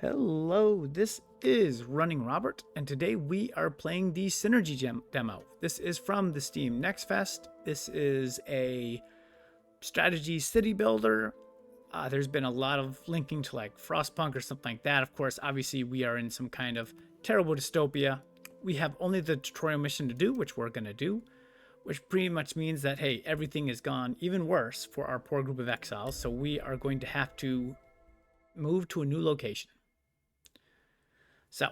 Hello, this is RunningRobert, and today we are playing the Synergy demo. This is from the Steam Next Fest. This is a strategy city builder. There's been a lot of linking to like Frostpunk or something like that. Of course, obviously, we are in some kind of terrible dystopia. We have only the tutorial mission to do, which we're going to do, which pretty much means that, hey, everything has gone even worse for our poor group of exiles. So we are going to have to move to a new location. So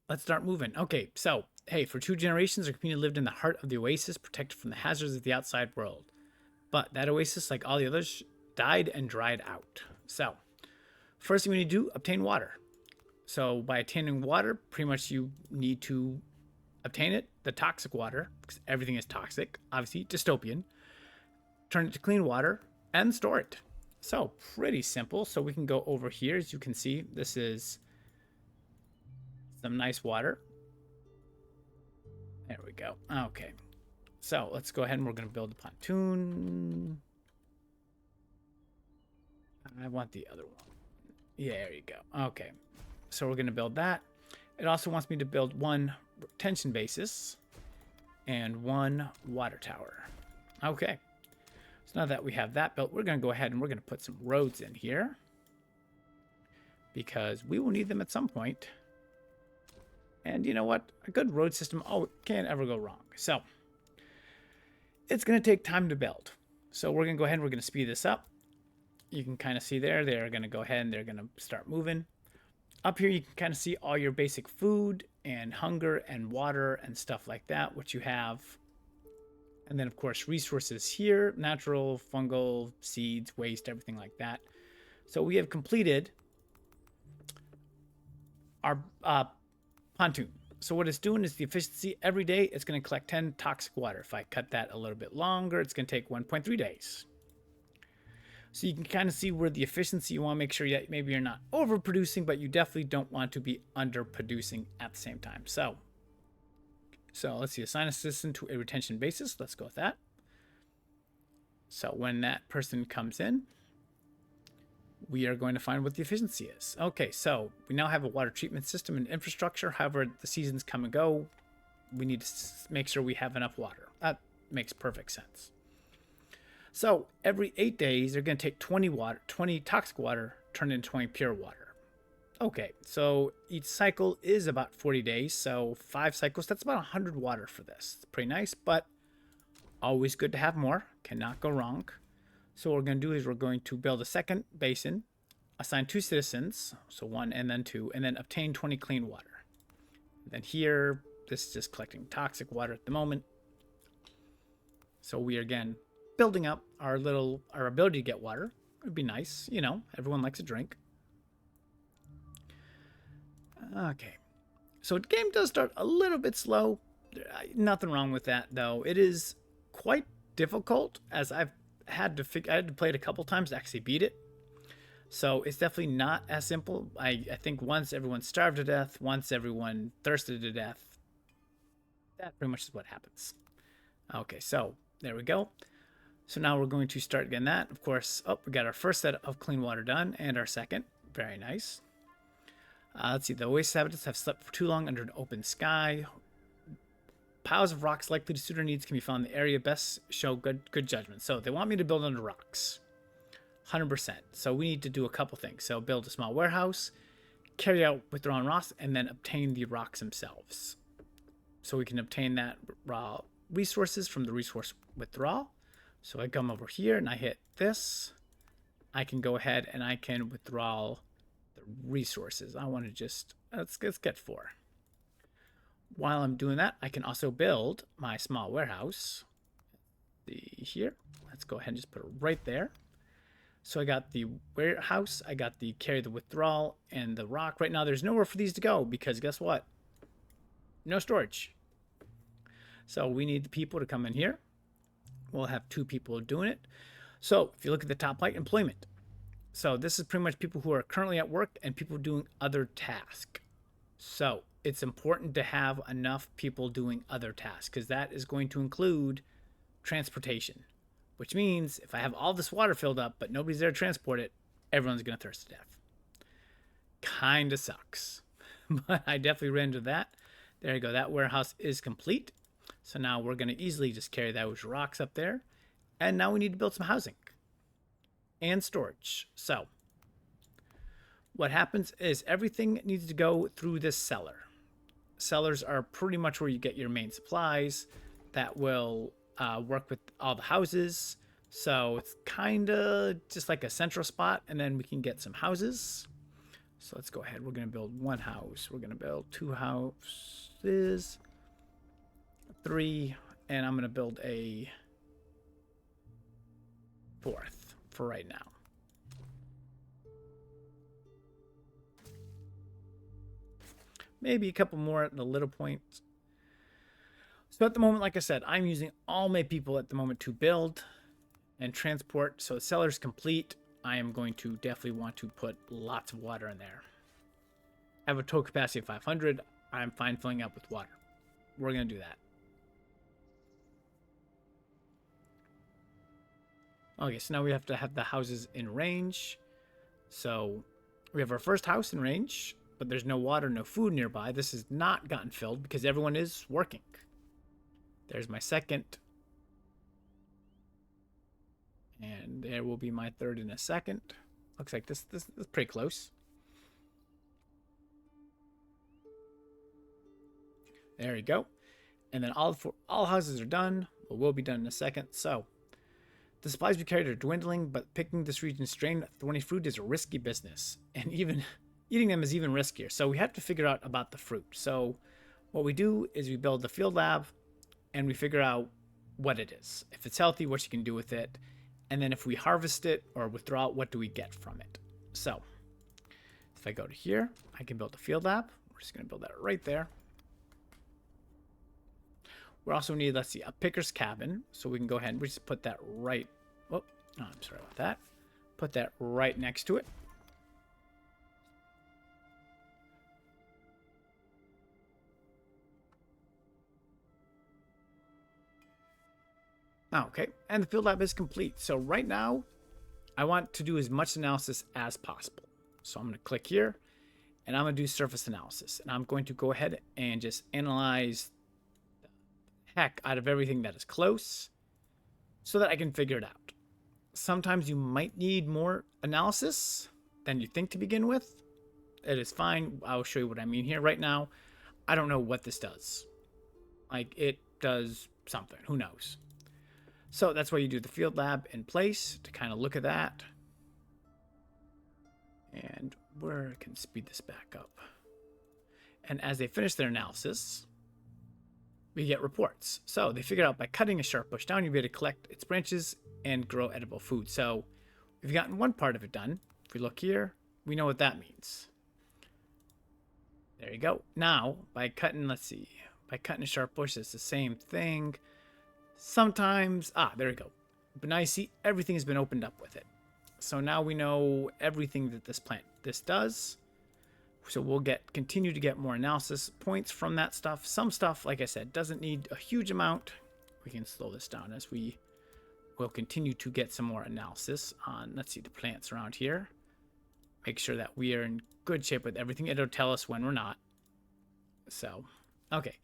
let's start moving. Okay, so hey, for 2 generations, our community lived in the heart of the oasis, protected from the hazards of the outside world. But that oasis, like all the others, died and dried out. So first thing we need to do, obtain water. So by obtaining water, pretty much you need to obtain it, the toxic water, because everything is toxic, obviously dystopian, turn it to clean water, and store it. So pretty simple. So we can go over here. As you can see, this is some nice water. There we go. Okay. So let's go ahead and we're going to build a pontoon. I want the other one. Yeah, there you go. Okay. So we're going to build that. It also wants me to build one retention basis and one water tower. Okay. So now that we have that built, we're going to go ahead and we're going to put some roads in here because we will need them at some point. And you know what? A good road system, can't ever go wrong. So it's going to take time to build. So we're going to go ahead and we're going to speed this up. You can kind of see there, they're going to go ahead and they're going to start moving. Up here, you can kind of see all your basic food and hunger and water and stuff like that, what you have. And then, of course, resources here, natural, fungal, seeds, waste, everything like that. So we have completed our pontoon. So what it's doing is the efficiency every day, it's going to collect 10 toxic water. If I cut that a little bit longer, it's going to take 1.3 days. So you can kind of see where the efficiency, you want to make sure that maybe you're not overproducing, but you definitely don't want to be underproducing at the same time. So let's see, assign assistant to a retention basis. Let's go with that. So when that person comes in, we are going to find what the efficiency is. Okay, so we now have a water treatment system and infrastructure. However, the seasons come and go. We need to make sure we have enough water. That makes perfect sense. So every 8 days, they're going to take 20 toxic water, turn it into 20 pure water. Okay, so each cycle is about 40 days. So 5 cycles, that's about 100 water for this. It's pretty nice, but always good to have more. Cannot go wrong. So what we're going to do is we're going to build a second basin, assign 2 citizens, so 1 and then 2, and then obtain 20 clean water. And then here, this is just collecting toxic water at the moment. So we are again building up our ability to get water. It would be nice, you know, everyone likes a drink. Okay. So the game does start a little bit slow. Nothing wrong with that though. It is quite difficult as I had to play it a couple times to actually beat it. So it's definitely not as simple. I think once everyone starved to death, once everyone thirsted to death, that pretty much is what happens. Okay, so there we go. So now we're going to start getting that. Of course, we got our first set of clean water done and our second. Very nice. Let's see, the oasis habitats have slept for too long under an open sky. Piles of rocks likely to suit our needs can be found in the area. Best show good judgment. So they want me to build under rocks. 100%. So we need to do a couple things. So build a small warehouse, carry out withdrawal on rocks, and then obtain the rocks themselves. So we can obtain that raw resources from the resource withdrawal. So I come over here and I hit this. I can go ahead and I can withdraw the resources. I want to just, let's get 4. While I'm doing that, I can also build my small warehouse. Here, let's go ahead and just put it right there. So I got the warehouse, I got the carry the withdrawal, and the rock. Right now, there's nowhere for these to go because guess what? No storage. So we need the people to come in here. We'll have 2 people doing it. So if you look at the top right, employment. So this is pretty much people who are currently at work and people doing other tasks. So it's important to have enough people doing other tasks because that is going to include transportation, which means if I have all this water filled up but nobody's there to transport it, everyone's going to thirst to death. kind of sucks. But I definitely ran into that. There you go. That warehouse is complete. So now we're going to easily just carry those rocks up there. And now we need to build some housing and storage. So what happens is everything needs to go through this cellar. Cellars are pretty much where you get your main supplies that will work with all the houses. So it's kind of just like a central spot, and then we can get some houses. So let's go ahead. We're going to build one house. We're going to build two houses, three, and I'm going to build a fourth for right now. Maybe a couple more at the little points. So at the moment, like I said, I'm using all my people at the moment to build and transport. So the cellar's complete. I am going to definitely want to put lots of water in there. I have a total capacity of 500. I'm fine filling up with water. We're going to do that. Okay, so now we have to have the houses in range. So we have our first house in range, but there's no water, no food nearby. This has not gotten filled because everyone is working. There's my second. And there will be my third in a second. Looks like this is pretty close. There you go. And then all houses are done. Well, will be done in a second. So the supplies we carried are dwindling, but picking this region's strain thorny fruit is a risky business. And even eating them is even riskier. So we have to figure out about the fruit. So what we do is we build the field lab and we figure out what it is. If it's healthy, what you can do with it. And then if we harvest it or withdraw it, what do we get from it? So if I go to here, I can build a field lab. We're just going to build that right there. We also need, let's see, a picker's cabin. So we can go ahead and we just put that right. Oh, I'm sorry about that. Put that right next to it. Okay, and the field lab is complete. So right now, I want to do as much analysis as possible. So I'm going to click here, and I'm going to do surface analysis. And I'm going to go ahead and just analyze the heck out of everything that is close so that I can figure it out. Sometimes you might need more analysis than you think to begin with. It is fine. I'll show you what I mean here. Right now, I don't know what this does. Like, it does something. Who knows? So that's why you do the field lab in place to kind of look at that. And where can speed this back up? And as they finish their analysis, we get reports. So they figured out by cutting a sharp bush down, you'll be able to collect its branches and grow edible food. So we've gotten one part of it done. If we look here, we know what that means. There you go. Now, by cutting, let's see, by cutting a sharp bush, it's the same thing. Sometimes, there we go. But now you see everything has been opened up with it. So now we know everything that this does. So we'll continue to get more analysis points from that stuff. Some stuff, like I said, doesn't need a huge amount. We can slow this down as we will continue to get some more analysis on, let's see, the plants around here. Make sure that we are in good shape with everything. It'll tell us when we're not. So, okay.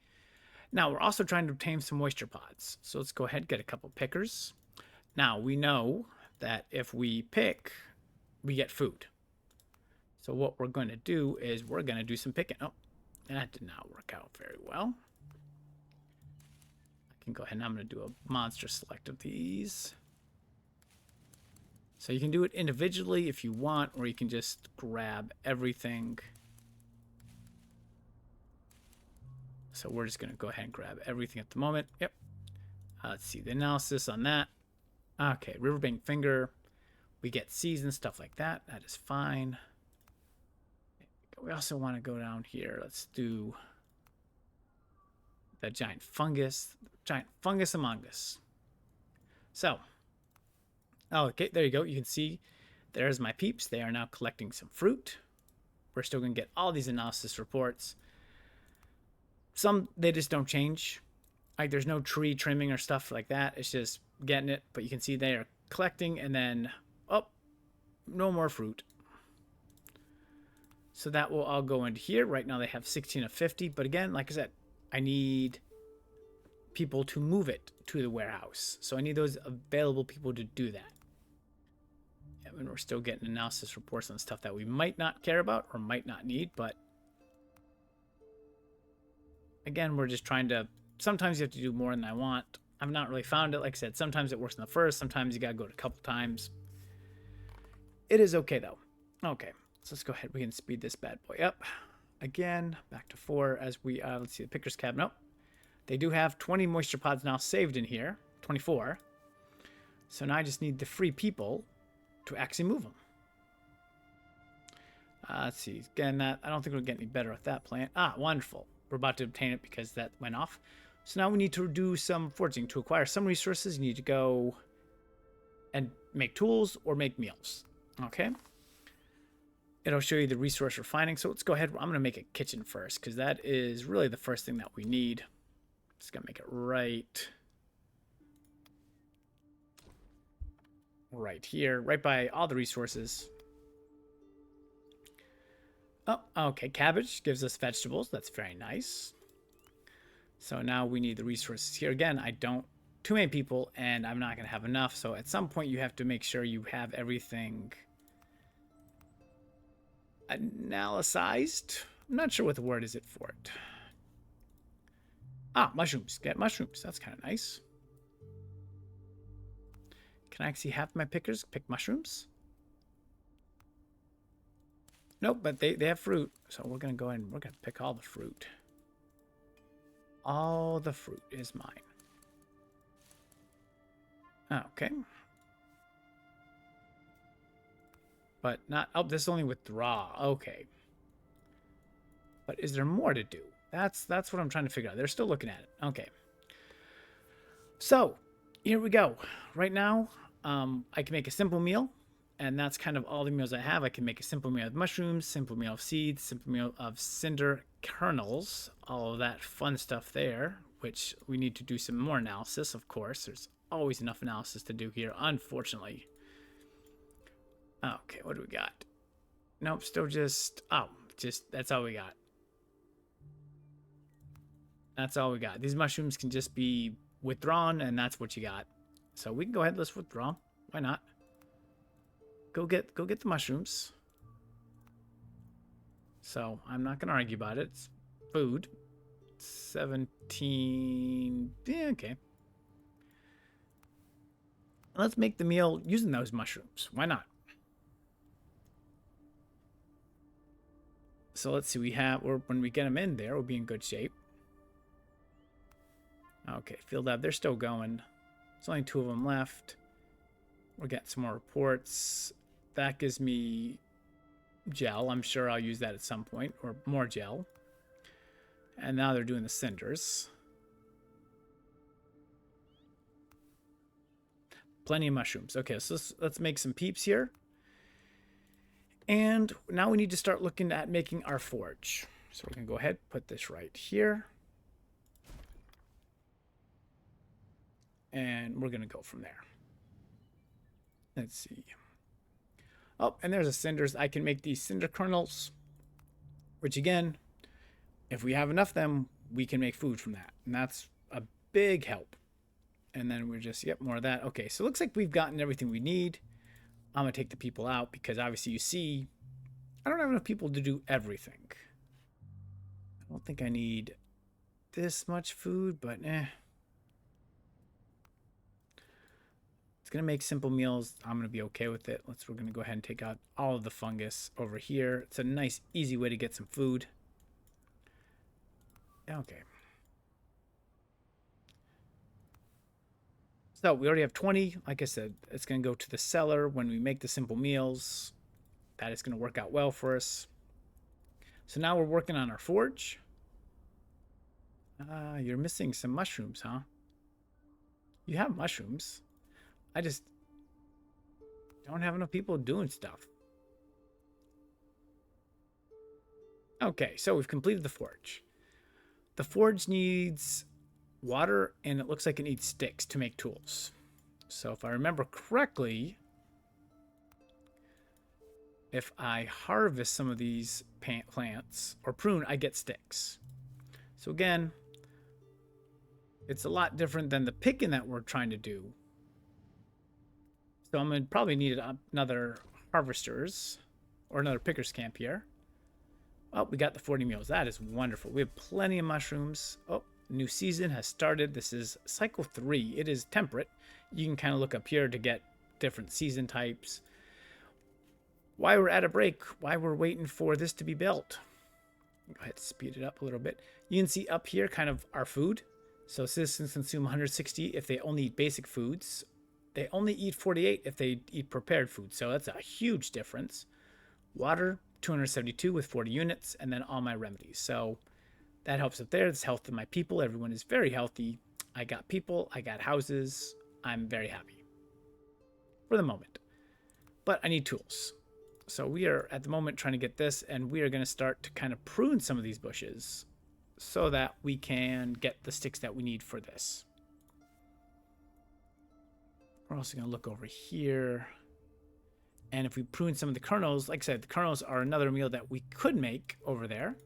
Now, we're also trying to obtain some moisture pods. So let's go ahead and get a couple pickers. Now, we know that if we pick, we get food. So what we're going to do is we're going to do some picking. Oh, that did not work out very well. I can go ahead and I'm going to do a monster select of these. So you can do it individually if you want, or you can just grab everything. So we're just going to go ahead and grab everything at the moment. Yep. Let's see the analysis on that. Okay, riverbank finger. We get seeds and stuff like that. That is fine. We also want to go down here. Let's do the giant fungus. Giant fungus among us. So, okay, there you go. You can see there's my peeps. They are now collecting some fruit. We're still going to get all these analysis reports. Some, they just don't change. Like, there's no tree trimming or stuff like that. It's just getting it. But you can see they are collecting, and then, oh, no more fruit. So that will all go into here. Right now they have 16 of 50. But again, like I said, I need people to move it to the warehouse. So I need those available people to do that. Yeah, and we're still getting analysis reports on stuff that we might not care about or might not need. But again, we're just trying to... Sometimes you have to do more than I want. I've not really found it. Like I said, sometimes it works in the first. Sometimes you got to go to a couple times. It is okay, though. Okay, so let's go ahead. We can speed this bad boy up. Again, back to 4 as we... let's see, the picker's cabinet. Nope. They do have 20 moisture pods now saved in here. 24. So now I just need the free people to actually move them. Let's see. Again, that I don't think we'll get any better with that plant. Ah, wonderful. We're about to obtain it because that went off. So now we need to do some foraging. To acquire some resources, you need to go and make tools or make meals. Okay. It'll show you the resource refining. So let's go ahead. I'm going to make a kitchen first because that is really the first thing that we need. Just going to make it right here, right by all the resources. Oh, okay. Cabbage gives us vegetables. That's very nice. So now we need the resources here. Again, I don't... Too many people, and I'm not going to have enough. So at some point, you have to make sure you have everything analyzed. I'm not sure what the word is it for it. Ah, mushrooms. Get mushrooms. That's kind of nice. Can I actually have my pickers pick mushrooms? Nope, but they have fruit. So we're going to go ahead and we're going to pick all the fruit. All the fruit is mine. Okay. But not... Oh, this is only withdraw. Okay. But is there more to do? That's what I'm trying to figure out. They're still looking at it. Okay. So, here we go. Right now, I can make a simple meal. And that's kind of all the meals I have. I can make a simple meal of mushrooms, simple meal of seeds, simple meal of cinder kernels. All of that fun stuff there, which we need to do some more analysis, of course. There's always enough analysis to do here, unfortunately. Okay, what do we got? Nope, still just... Oh, just... That's all we got. That's all we got. These mushrooms can just be withdrawn, and that's what you got. So we can go ahead, let's withdraw. Why not? Go get the mushrooms. So I'm not gonna argue about it. It's food. 17. Yeah, okay. Let's make the meal using those mushrooms. Why not? So let's see. We have, or when we get them in there, we'll be in good shape. Okay, field lab. They're still going. There's only 2 of them left. We're getting some more reports. That gives me gel. I'm sure I'll use that at some point, or more gel. And now they're doing the cinders. Plenty of mushrooms. Okay, so let's make some peeps here. And now we need to start looking at making our forge. So we're going to go ahead, put this right here. And we're going to go from there. Let's see. Oh, and there's the cinders. I can make these cinder kernels, which again, if we have enough of them, we can make food from that. And that's a big help. And then we're just, yep, more of that. Okay, so it looks like we've gotten everything we need. I'm going to take the people out because obviously you see, I don't have enough people to do everything. I don't think I need this much food, but It's going to make simple meals. I'm going to be okay with it. We're going to go ahead and take out all of the fungus over here. It's a nice, easy way to get some food. Okay. So we already have 20. Like I said, it's going to go to the cellar when we make the simple meals. That is going to work out well for us. So now we're working on our forge. You're missing some mushrooms, huh? You have mushrooms. I just don't have enough people doing stuff. Okay, so we've completed the forge. The forge needs water, and it looks like it needs sticks to make tools. So if I remember correctly, if I harvest some of these plants or prune, I get sticks. So again, it's a lot different than the picking that we're trying to do. So I'm going to probably need another harvesters or another picker's camp here. Oh, we got the 40 meals. That is wonderful. We have plenty of mushrooms. Oh, new season has started. This is cycle 3. It is temperate. You can kind of look up here to get different season types. Why we're at a break, why we're waiting for this to be built. Go ahead and speed it up a little bit. You can see up here kind of our food. So citizens consume 160 if they only eat basic foods. They only eat 48 if they eat prepared food. So that's a huge difference. Water, 272 with 40 units, and then all my remedies. So that helps up there. It's health of my people. Everyone is very healthy. I got people. I got houses. I'm very happy for the moment. But I need tools. So we are at the moment trying to get this, and we are going to start to kind of prune some of these bushes so that we can get the sticks that we need for this. We're also going to look over here. And if we prune some of the kernels, like I said, the kernels are another meal that we could make over there.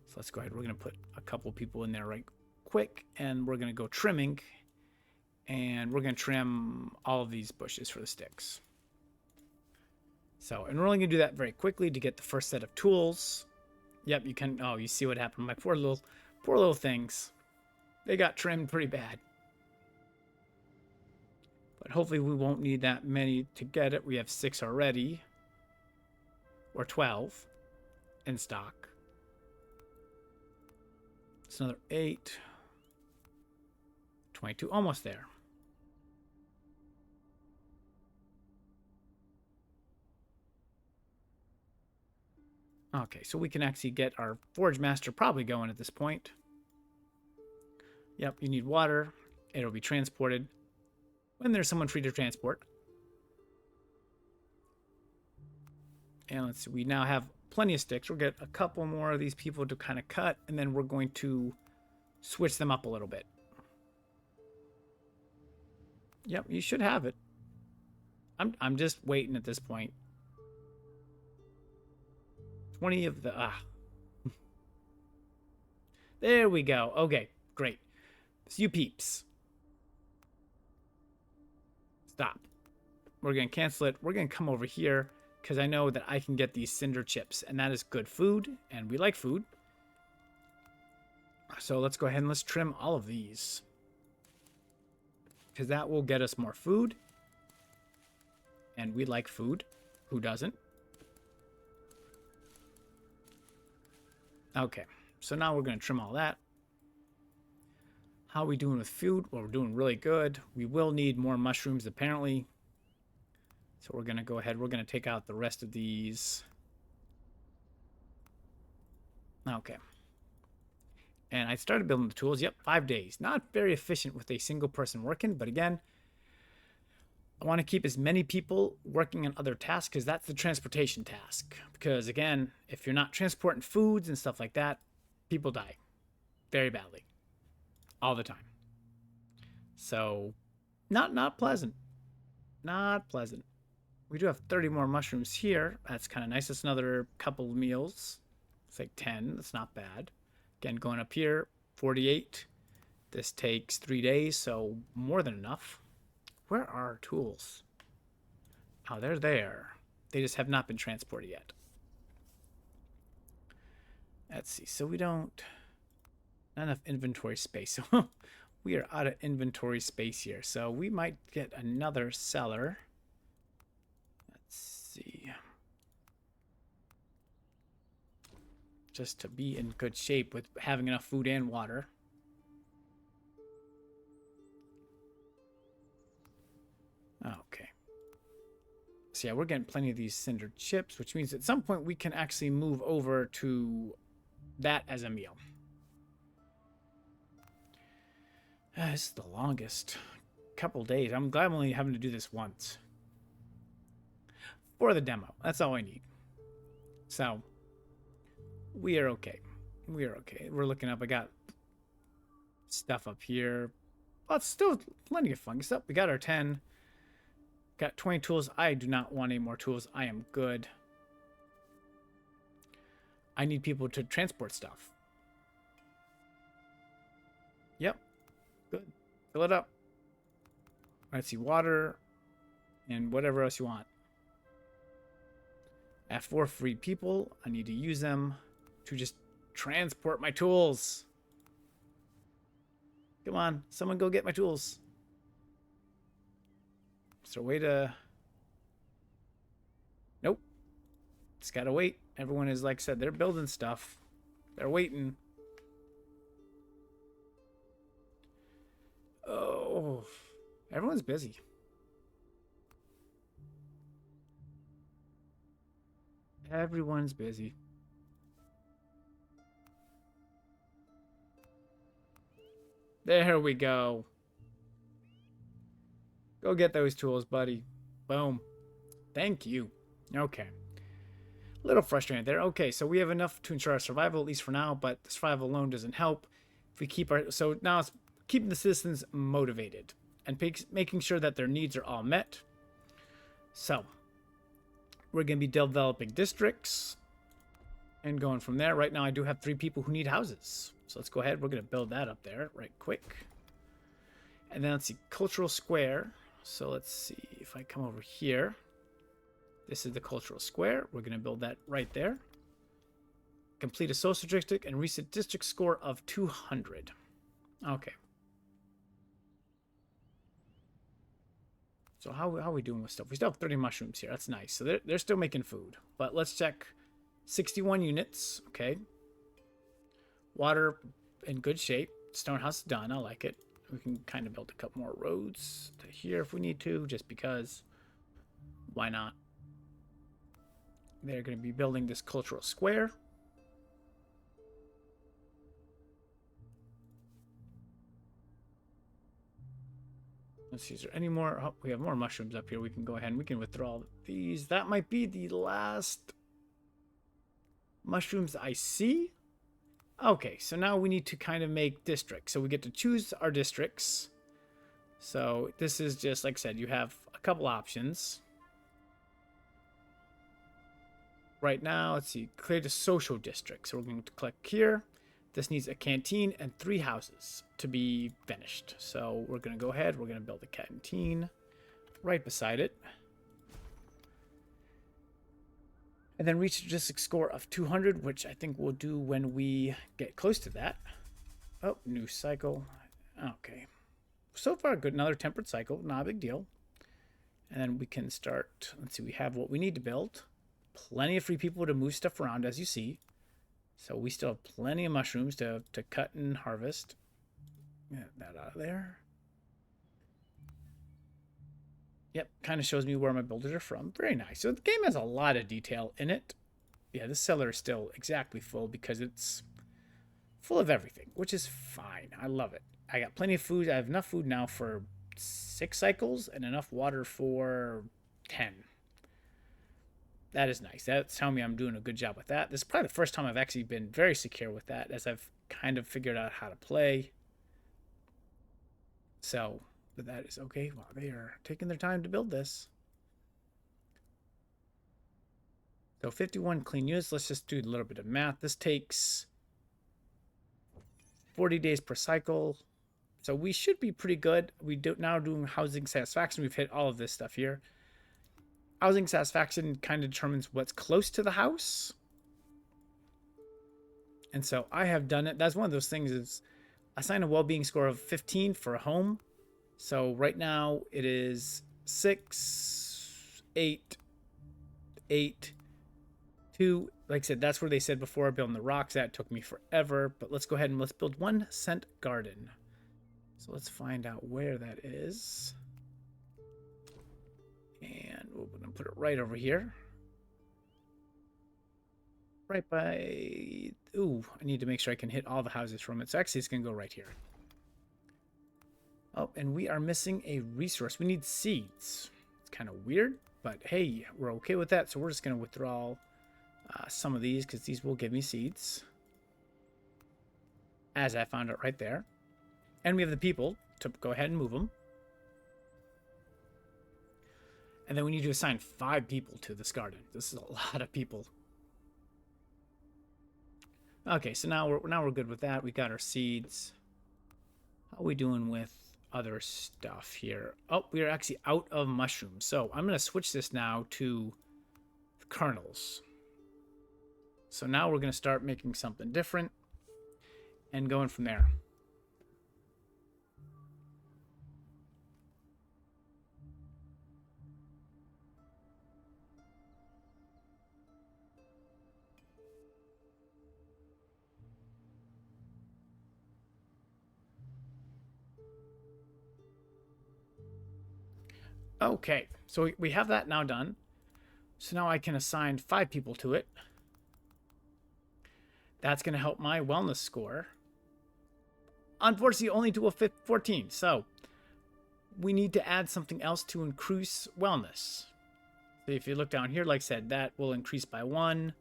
So let's go ahead. We're going to put a couple people in there right quick, and we're going to go trimming. And we're going to trim all of these bushes for the sticks. So, and we're only going to do that very quickly to get the first set of tools. Yep, you can, oh, you see what happened. My poor little things. They got trimmed pretty bad. But hopefully we won't need that many to get it. We have 6 already. Or 12 in stock. It's another 8. 22, almost there. Okay, so we can actually get our Forge Master probably going at this point. Yep, you need water. It'll be transported when there's someone free to transport. And let's see, we now have plenty of sticks. We'll get a couple more of these people to kind of cut, and then we're going to switch them up a little bit. Yep, you should have it. I'm just waiting at this point. 20 of the... There we go. Okay, great. So you peeps. Stop. We're going to cancel it. We're going to come over here because I know that I can get these cinder chips, and that is good food, and we like food. So let's go ahead and let's trim all of these because that will get us more food, and we like food. Who doesn't? Okay, so now we're going to trim all that. How are we doing with food? Well, we're doing really good. We will need more mushrooms, apparently. So we're going to go ahead. We're going to take out the rest of these. Okay. And I started building the tools. Yep, 5 days. Not very efficient with a single person working, but again, I want to keep as many people working on other tasks because that's the transportation task. Because again, if you're not transporting foods and stuff like that, people die very badly all the time. So not pleasant. Not pleasant. We do have 30 more mushrooms here. That's kind of nice. That's another couple of meals. It's like 10. That's not bad. Again, going up here, 48. This takes 3 days, so more than enough. Where are our tools? Oh, they're there. They just have not been transported yet. Let's see. So we don't... Not enough inventory space. So we are out of inventory space here. So we might get another cellar. Let's see. Just to be in good shape with having enough food and water. Okay. So yeah, we're getting plenty of these cinder chips, which means at some point we can actually move over to that as a meal. This is the longest couple days. I'm glad I'm only having to do this once. For the demo. That's all I need. So, we are okay. We are okay. We're looking up. I got stuff up here. Well, it's still plenty of fungus up. We got our 10. Got 20 tools. I do not want any more tools. I am good. I need people to transport stuff. Yep. Good. Fill it up. Let's see, water and whatever else you want. I have 4 free people. I need to use them to just transport my tools. Come on, someone go get my tools. Is there a way to... Nope. Just gotta wait. Everyone is, like I said, they're building stuff. They're waiting. Oh, everyone's busy. Everyone's busy. There we go. Go get those tools, buddy. Boom. Thank you. Okay. A little frustrating there. Okay, so we have enough to ensure our survival, at least for now, but the survival alone doesn't help. If we keep our... So now it's keeping the citizens motivated and making sure that their needs are all met. So we're going to be developing districts and going from there. Right now, I do have 3 people who need houses. So let's go ahead. We're going to build that up there right quick. And then let's see, cultural square. So let's see if I come over here. This is the cultural square. We're going to build that right there. Complete a social district and reach a district score of 200. Okay. So how are we doing with stuff? We still have 30 mushrooms here. That's nice. So they're still making food. But let's check 61 units. Okay. Water in good shape. Stone house done. I like it. We can kind of build a couple more roads to here if we need to, just because. Why not? They're going to be building this cultural square. Let's see, is there any more? Oh, we have more mushrooms up here. We can go ahead and we can withdraw these. That might be the last mushrooms I see. Okay, so now we need to kind of make districts. So we get to choose our districts. So this is just, like I said, you have a couple options. Right now, let's see, create a social district. So we're going to click here. This needs a canteen and 3 houses to be finished. So we're going to go ahead. We're going to build a canteen right beside it. And then reach a district score of 200, which I think we'll do when we get close to that. Oh, new cycle. Okay. So far, good. Another temperate cycle. Not a big deal. And then we can start. Let's see. We have what we need to build. Plenty of free people to move stuff around, as you see. So we still have plenty of mushrooms to cut and harvest. Get that out of there. Yep, kind of shows me where my builders are from. Very nice. So the game has a lot of detail in it. Yeah, this cellar is still exactly full because it's full of everything, which is fine. I love it. I got plenty of food. I have enough food now for 6 cycles and enough water for 10. That is nice. That's telling me I'm doing a good job with that. This is probably the first time I've actually been very secure with that, as I've kind of figured out how to play. So, but that is okay. Wow, they are taking their time to build this. So 51 clean units. Let's just do a little bit of math. This takes 40 days per cycle. So we should be pretty good. We do now doing housing satisfaction. We've hit all of this stuff here. Housing satisfaction kind of determines what's close to the house. And so I have done it. That's one of those things is assign a well-being score of 15 for a home. So right now it is 6, 8, 8, 2. Like I said, that's where they said before building the rocks. That took me forever. But let's go ahead and let's build 1 cent garden. So let's find out where that is. And we're going to put it right over here. Right by... Ooh, I need to make sure I can hit all the houses from it. So actually, it's going to go right here. Oh, and we are missing a resource. We need seeds. It's kind of weird, but hey, we're okay with that. So we're just going to withdraw some of these because these will give me seeds. As I found it right there. And we have the people to go ahead and move them. And then we need to assign 5 people to this garden. This is a lot of people. Okay, so now we're good with that. We got our seeds. How are we doing with other stuff here? Oh, we are actually out of mushrooms. So I'm going to switch this now to kernels. So now we're going to start making something different and going from there. Okay, so we have that now done. So now I can assign 5 people to it. That's going to help my wellness score. Unfortunately, only to a 14. So we need to add something else to increase wellness. So if you look down here, like I said, that will increase by 1.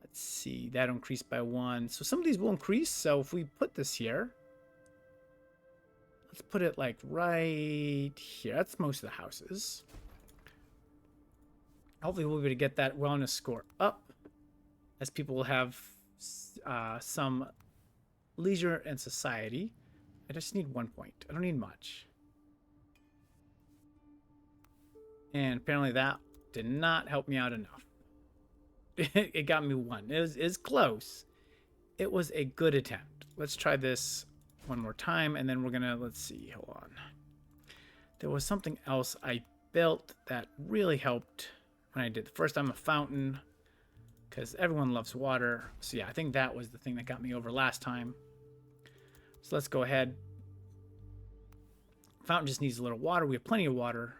Let's see, that'll increase by 1. So some of these will increase. So if we put this here, let's put it like right here. That's most of the houses. Hopefully we'll be able to get that wellness score up as people will have some leisure and society. I just need 1 point. I don't need much. And apparently that did not help me out enough. It got me 1. It was close. It was a good attempt. Let's try this one more time, and then we're gonna, let's see, hold on. There was something else I built that really helped when I did the first time, a fountain, because everyone loves water. So yeah, I think that was the thing that got me over last time. So let's go ahead. Fountain just needs a little water. We have plenty of water.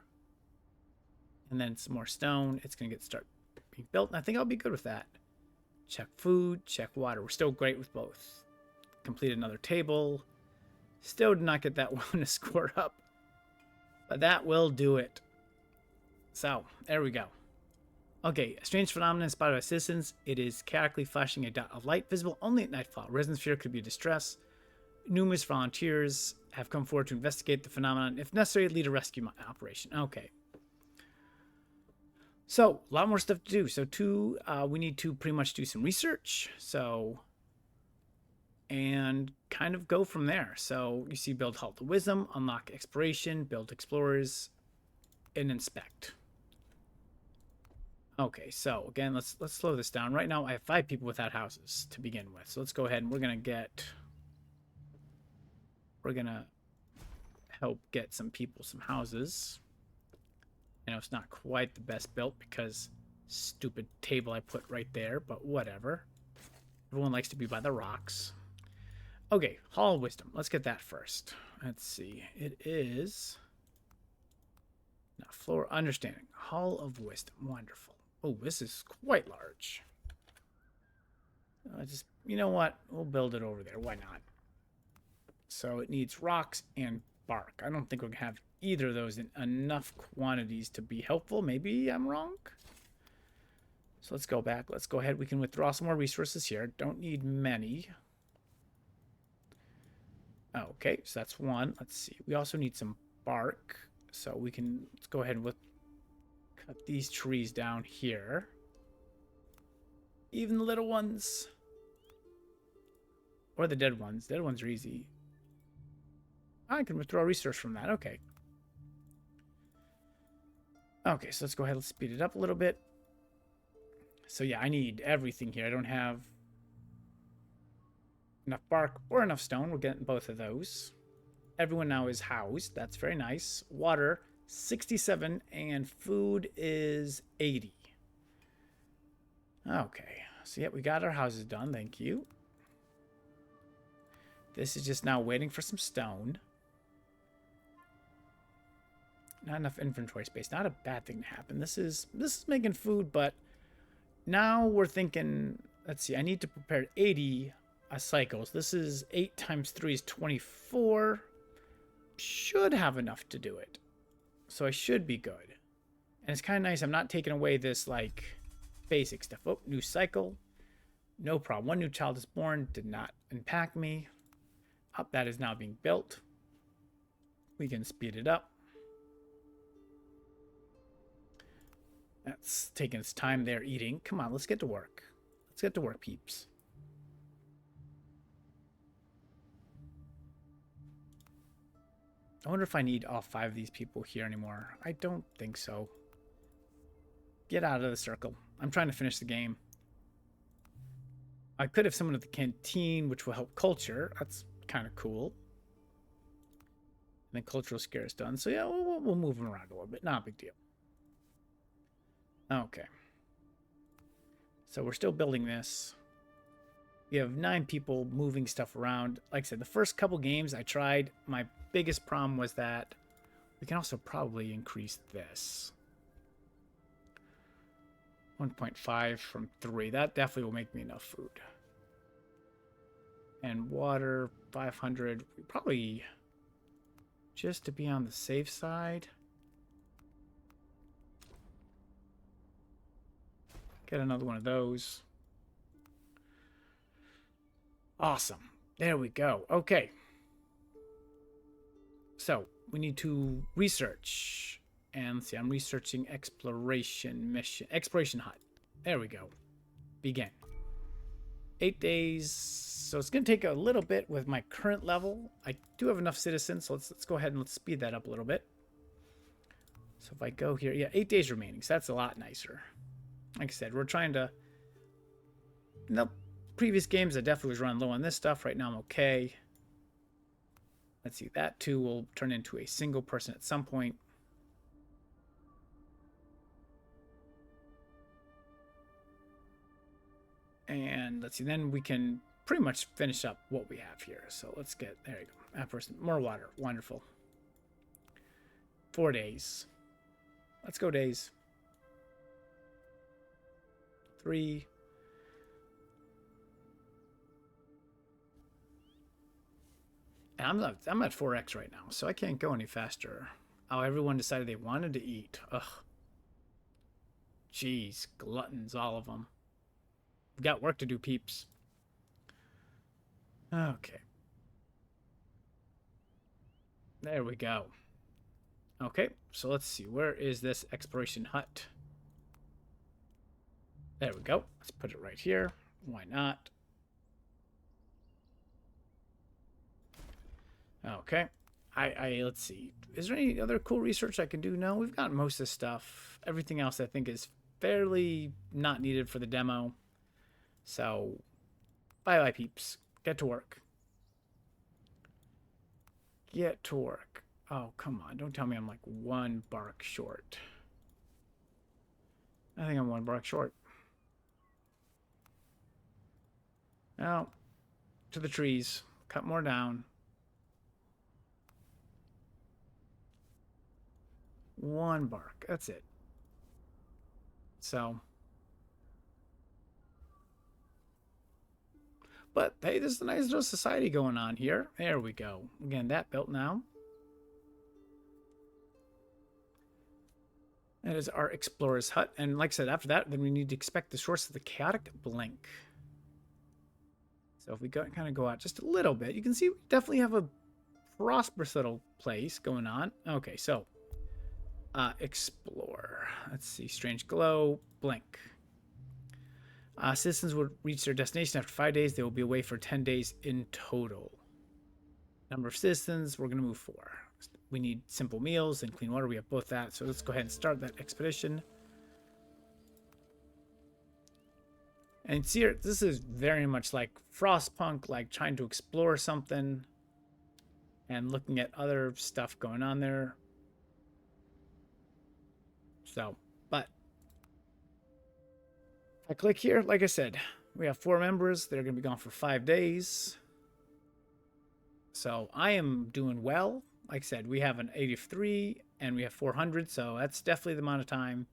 And then some more stone. It's going to start being built. And I think I'll be good with that. Check food, check water. We're still great with both. Complete another table. Still did not get that wellness score up. But that will do it. So, there we go. Okay, a strange phenomenon spotted by citizens. It is chaotically flashing a dot of light, visible only at nightfall. Residents fear it could be a distress. Numerous volunteers have come forward to investigate the phenomenon. If necessary, lead a rescue operation. Okay. So, a lot more stuff to do. So, we need to pretty much do some research. So, and kind of go from there. So, you see build Halt of Wisdom, unlock exploration, build explorers, and inspect. Okay, so again, let's slow this down. Right now, I have 5 people without houses to begin with. So let's go ahead and we're gonna help get some people some houses. I know it's not quite the best built because stupid table I put right there, but whatever. Everyone likes to be by the rocks. Okay, Hall of Wisdom. Let's get that first. Let's see. It is now floor understanding. Hall of Wisdom. Wonderful. Oh, this is quite large. You know what? We'll build it over there. Why not? So it needs rocks and bark. I don't think we're going to have either of those in enough quantities to be helpful. Maybe I'm wrong. So let's go back. Let's go ahead. We can withdraw some more resources here. Don't need many. Okay, so that's 1. Let's see. We also need some bark. So let's go ahead and cut these trees down here. Even the little ones. Or the dead ones. Dead ones are easy. I can withdraw resource from that. Okay. Okay, so let's go ahead. Let's speed it up a little bit. So yeah, I need everything here. I don't have enough bark or enough stone. We're getting both of those. Everyone now is housed. That's very nice. Water, 67, and food is 80. Okay, so yeah, we got our houses done. Thank you. This is just now waiting for some stone. Not enough inventory space. Not a bad thing to happen. This is making food, but now we're thinking, let's see, I need to prepare 80 cycles. This is 8 times 3 is 24. Should have enough to do it. So I should be good. And it's kind of nice. I'm not taking away this, like, basic stuff. Oh, new cycle. No problem. 1 new child is born. Did not impact me. Up, that is now being built. We can speed it up. That's taking its time there eating. Come on, let's get to work. Let's get to work, peeps. I wonder if I need all 5 of these people here anymore. I don't think so. Get out of the circle. I'm trying to finish the game. I could have someone at the canteen, which will help culture. That's kind of cool. And then cultural scare is done. So yeah, we'll move them around a little bit. Not a big deal. Okay. So we're still building this. We have 9 people moving stuff around. Like I said, the first couple games I tried, my biggest problem was that we can also probably increase this. 1.5 from 3. That definitely will make me enough food. And water, 500. Probably just to be on the safe side. Get another one of those. Awesome. There we go. Okay. So, we need to research. And let's see, I'm researching exploration mission. Exploration hut. There we go. Begin. 8 days. So it's going to take a little bit with my current level. I do have enough citizens, so let's go ahead and let's speed that up a little bit. So if I go here, yeah, 8 days remaining. So that's a lot nicer. Like I said, we're trying to... Nope. Previous games, I definitely was running low on this stuff. Right now, I'm okay. Let's see. That, too, will turn into a single person at some point. And let's see. Then we can pretty much finish up what we have here. So let's get... There you go. That person. More water. Wonderful. 4 days. Let's go days. 3... I'm at 4x right now, so I can't go any faster. Oh, everyone decided they wanted to eat. Ugh. Jeez, gluttons, all of them. We've got work to do, peeps. Okay. There we go. Okay, so let's see. Where is this exploration hut? There we go. Let's put it right here. Why not? Okay. Let's see. Is there any other cool research I can do? No, we've got most of the stuff. Everything else I think is fairly not needed for the demo. So, bye-bye, peeps. Get to work. Get to work. Oh, come on. Don't tell me I'm like 1 bark short. I think I'm 1 bark short. Now, to the trees. Cut more down. 1 bark. That's it. So. But, hey, there's a nice little society going on here. There we go. Again, that built now. That is our explorer's hut. And like I said, after that, then we need to expect the source of the chaotic blink. So if we kind of go out just a little bit, you can see we definitely have a prosperous little place going on. Okay, so explore. Let's see. Strange glow. Blink. Citizens will reach their destination after 5 days. They will be away for 10 days in total. Number of citizens, we're going to move 4. We need simple meals and clean water. We have both that. So let's go ahead and start that expedition. And see here, this is very much like Frostpunk, like trying to explore something and looking at other stuff going on there. So, but if I click here, like I said, we have 4 members. They're going to be gone for 5 days. So I am doing well. Like I said, we have an 83 and we have 400. So that's definitely the amount of time.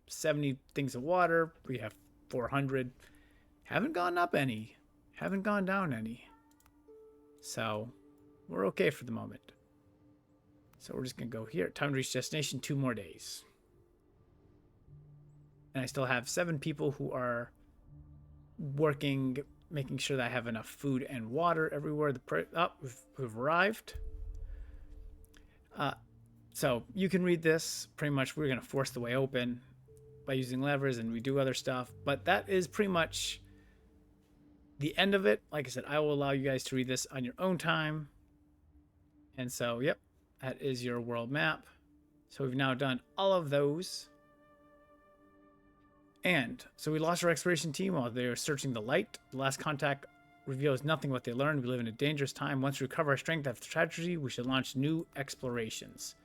70 things of water. We have 400. Haven't gone up any. Haven't gone down any. So we're okay for the moment. So we're just going to go here. Time to reach destination. 2 more days. And I still have 7 people who are working, making sure that I have enough food and water everywhere. We've arrived. So you can read this. Pretty much we're going to force the way open by using levers, and we do other stuff. But that is pretty much the end of it. Like I said, I will allow you guys to read this on your own time. And so, yep, That is your world map. So we've now done all of those. And so we lost our exploration team while they were searching the light. The last contact reveals nothing what they learned. We live in a dangerous time. Once we recover our strength after tragedy, we should launch new explorations.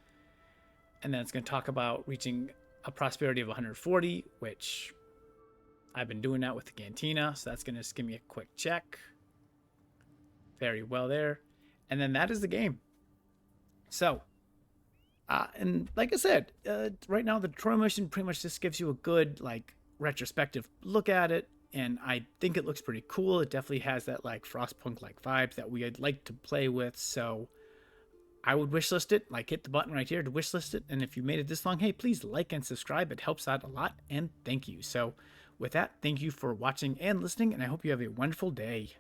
And then it's going to talk about reaching a prosperity of 140, which I've been doing that with the Cantina. So that's going to just give me a quick check. Very well there. And then that is the game. So, and like I said, right now the tutorial mission pretty much just gives you a good, like, retrospective look at it. And I think it looks pretty cool. It definitely has that, like, Frostpunk-like vibes that we'd like to play with. So I would wishlist it. Like, hit the button right here to wishlist it. And if you made it this long, hey, please like and subscribe. It helps out a lot. And thank you. So with that, thank you for watching and listening. And I hope you have a wonderful day.